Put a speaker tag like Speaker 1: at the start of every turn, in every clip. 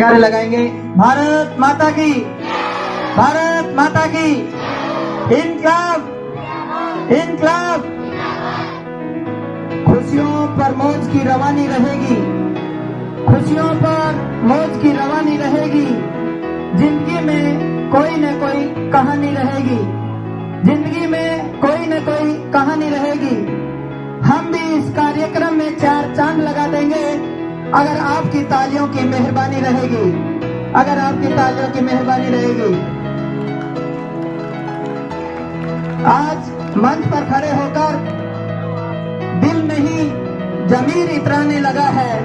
Speaker 1: जयकारे लगाएंगे। भारत माता की, भारत माता की, इनकलाब, इनकलाब। खुशियों पर मौज की रवानी रहेगी, खुशियों पर मौज की रवानी रहेगी। जिंदगी में कोई न कोई कहानी रहेगी, जिंदगी में कोई न कोई कहानी रहेगी। हम भी इस कार्यक्रम में 4 चांद लगा देंगे अगर आपकी तालियों की मेहरबानी रहेगी, अगर आपकी तालियों की मेहरबानी रहेगी। आज मंच पर खड़े होकर दिल नहीं जमीर इतराने लगा है,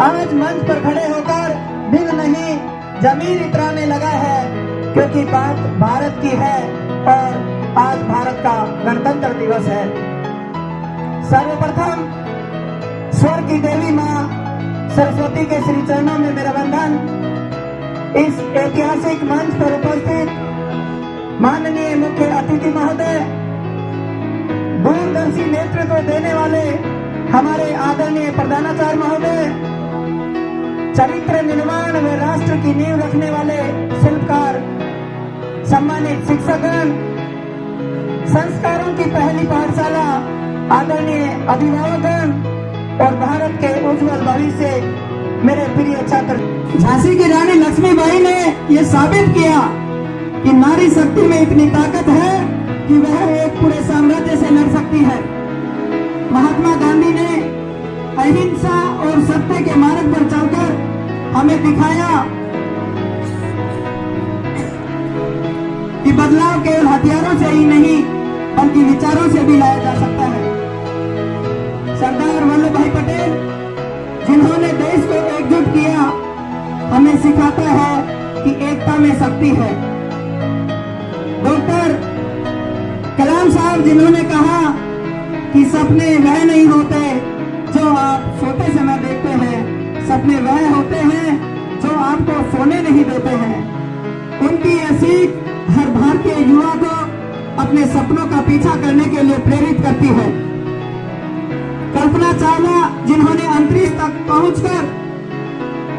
Speaker 1: आज मंच पर खड़े होकर दिल नहीं जमीर इतराने लगा है, क्योंकि बात भारत की है और आज भारत का गणतंत्र दिवस है। सर्वप्रथम स्वर की देवी माँ सरस्वती के श्री चरणों में मेरा वंदन। इस ऐतिहासिक मंच पर उपस्थित माननीय मुख्य अतिथि महोदय, दूरदर्शी नेतृत्व देने वाले हमारे आदरणीय प्रधानाचार्य महोदय, चरित्र निर्माण व राष्ट्र की नींव रखने वाले शिल्पकार, सम्मानित शिक्षकगण, संस्कारों की पहली पाठशाला आदरणीय अभिभावकगण और भारत के उज्जवल भविष्य मेरे प्रिय छात्र। झांसी की रानी लक्ष्मीबाई ने ये साबित किया कि नारी शक्ति में इतनी ताकत है कि वह एक पूरे साम्राज्य से लड़ सकती है। महात्मा गांधी ने अहिंसा और सत्य के मार्ग पर चलकर हमें दिखाया कि बदलाव केवल हथियारों से ही नहीं बल्कि विचारों से भी लाया जा सकता है। सरदार वल्लभ भाई पटेल, जिन्होंने देश को एकजुट किया, हमें सिखाता है कि एकता में शक्ति है। डॉक्टर कलाम साहब, जिन्होंने कहा कि सपने वह नहीं होते जो आप सोते समय देखते हैं, सपने वह होते हैं जो आपको सोने नहीं देते हैं। उनकी यह सीख हर भारतीय युवा को अपने सपनों का पीछा करने के लिए प्रेरित करती है। कल्पना चावला, जिन्होंने अंतरिक्ष तक पहुंचकर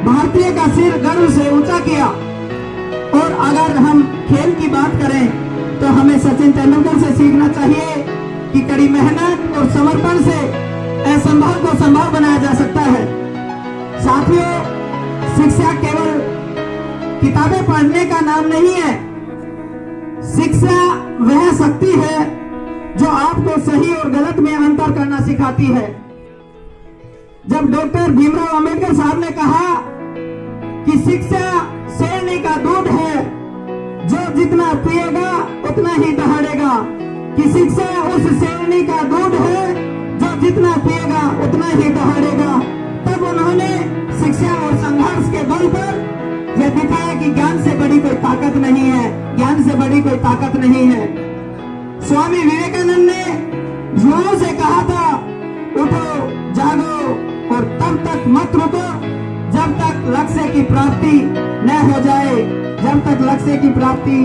Speaker 1: भारतीय का सिर गर्व से ऊंचा किया। और अगर हम खेल की बात करें तो हमें सचिन तेंदुलकर से सीखना चाहिए कि कड़ी मेहनत और समर्पण से असंभव को संभव बनाया जा सकता है। साथियों, शिक्षा केवल किताबें पढ़ने का नाम नहीं है, शिक्षा वह शक्ति है जो आपको सही और गलत में अंतर करना सिखाती है। जब डॉक्टर भीमराव अंबेडकर साहब ने कहा कि शिक्षा शेरनी का दूध है, जो जितना पिएगा उतना ही दहाड़ेगा, कि शिक्षा उस शेरनी का दूध है जो जितना पिएगा उतना ही दहाड़ेगा, तब उन्होंने शिक्षा और संघर्ष के बल पर यह दिखाया कि ज्ञान से बड़ी कोई ताकत नहीं है, ज्ञान से बड़ी कोई ताकत नहीं है। स्वामी विवेकानंद ने युवाओं से कहा था, उठो, जागो और तब तक मत रुको जब तक लक्ष्य की प्राप्ति न हो जाए, जब तक लक्ष्य की प्राप्ति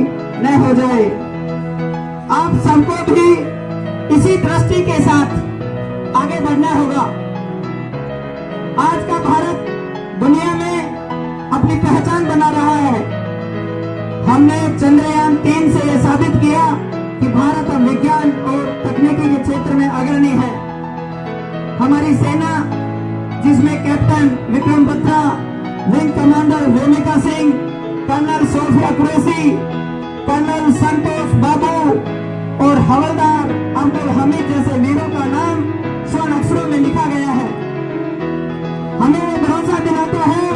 Speaker 1: न हो जाए। आप सबको भी इसी दृष्टि के साथ आगे बढ़ना होगा। आज का भारत दुनिया में अपनी पहचान बना रहा है। हमने चंद्रयान 3 से यह साबित किया कि भारत अब विज्ञान और तकनीकी के क्षेत्र में अग्रणी है। हमारी सेना, जिसमें captain Vikram Batra, wing commander Vyomika Singh, colonel Sofiya Qureshi, colonel Santosh Babu और हवलदार अब्दुल हमीद जैसे वीरों का नाम स्वर्ण अक्षरों में लिखा गया है। हमें ये भरोसा दिलाता है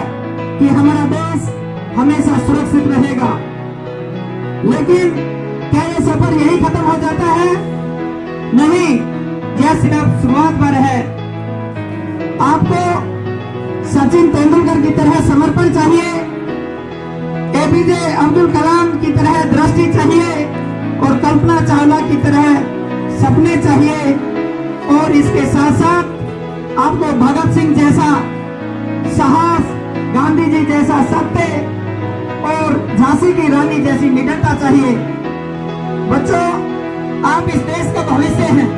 Speaker 1: कि हमारा देश हमेशा सुरक्षित रहेगा। लेकिन क्या ये सफर यही खत्म हो जाता है? नहीं, यह सिर्फ शुरुआत पर है। आपको सचिन तेंदुलकर की तरह समर्पण चाहिए, एपीजे अब्दुल कलाम की तरह दृष्टि चाहिए और कल्पना चावला की तरह सपने चाहिए। और इसके साथ साथ आपको भगत सिंह जैसा साहस, गांधी जी जैसा सत्य और झांसी की रानी जैसी निडरता चाहिए। बच्चों, आप इस देश का भविष्य हैं।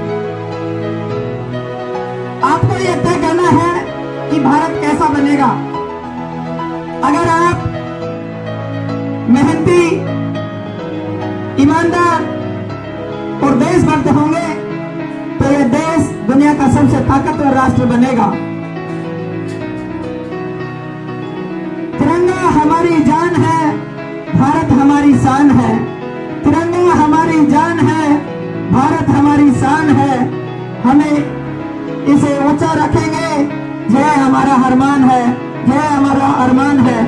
Speaker 1: आपको यह तय करना है कि भारत कैसा बनेगा। अगर मेहनती, ईमानदार और देशभक्त होंगे तो यह देश दुनिया का सबसे ताकतवर राष्ट्र बनेगा। तिरंगा हमारी जान है, भारत हमारी शान है। तिरंगा हमारी जान है, भारत हमारी शान है। हमें इसे ऊंचा रखेंगे, यह हमारा अरमान है, यह हमारा अरमान है।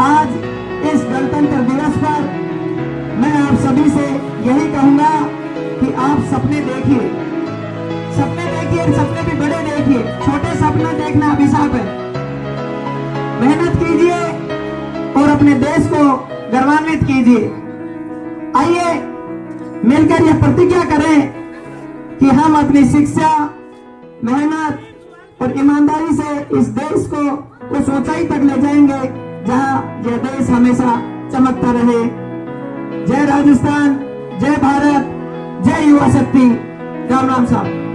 Speaker 1: आज इस गणतंत्र दिवस पर मैं आप सभी से यही कहूंगा कि आप सपने देखिए, सपने देखिए, सपने भी बड़े देखिए, छोटे सपने देखना अभिशाप है। मेहनत कीजिए और अपने देश को गौरवान्वित कीजिए। आइए मिलकर यह प्रतिज्ञा करें कि हम अपनी शिक्षा, मेहनत और ईमानदारी से इस देश को उस ऊंचाई तक ले जाएंगे जहां यह देश हमेशा चमकता रहे। जय राजस्थान, जय भारत, जय युवा शक्ति। राम राम साहब।